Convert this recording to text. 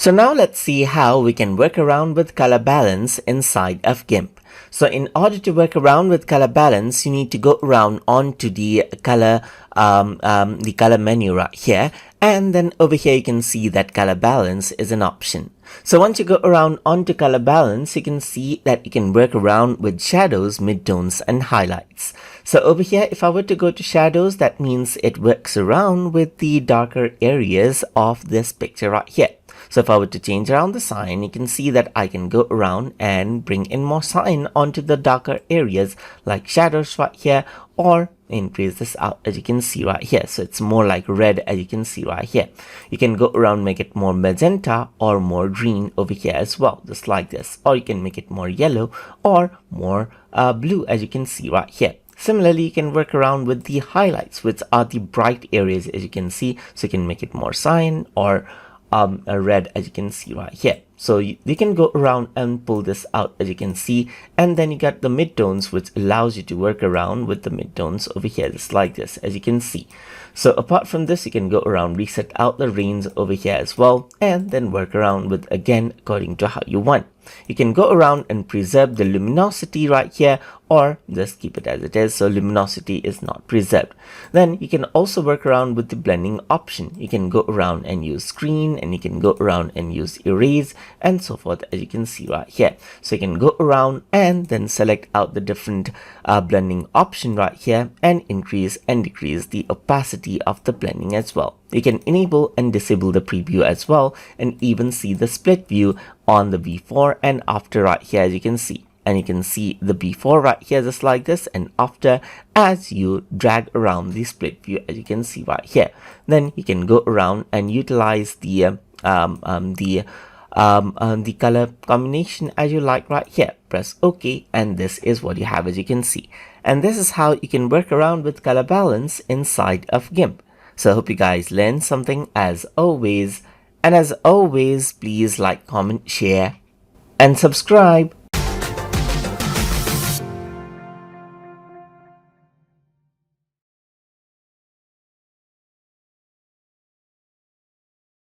So now let's see how we can work around with color balance inside of GIMP. So in order to work around with color balance, you need to go around onto the color menu right here, and then over here you can see that color balance is an option. So once you go around onto color balance, you can see that you can work around with shadows, midtones, and highlights. So over here, if I were to go to shadows, that means it works around with the darker areas of this picture right here. So if I were to change around the sign, you can see that I can go around and bring in more sign onto the darker areas like shadows right here, or increase this out as you can see right here. So it's more like red as you can see right here. You can go around, make it more magenta or more green over here as well, just like this. Or you can make it more yellow or more blue as you can see right here. Similarly, you can work around with the highlights, which are the bright areas as you can see. So you can make it more cyan or a red as you can see right here. So you can go around and pull this out as you can see, and then you got the midtones, which allows you to work around with the midtones over here just like this as you can see. So apart from this, you can go around, reset out the range over here as well, and then work around with again according to how you want. You can go around and preserve the luminosity right here, or just keep it as it is, so luminosity is not preserved. Then you can also work around with the blending option. You can go around and use screen, and you can go around and use erase, and so forth as you can see right here. So you can go around and then select out the different blending option right here, and increase and decrease the opacity of the blending as well. You can enable and disable the preview as well, and even see the split view on the before and after right here as you can see. And you can see the before right here just like this, and after as you drag around the split view as you can see right here. Then you can go around and utilize the color combination as you like right here. Press OK, and this is what you have as you can see. And this is how you can work around with color balance inside of GIMP. So I hope you guys learned something as always. And as always, please like, comment, share, and subscribe.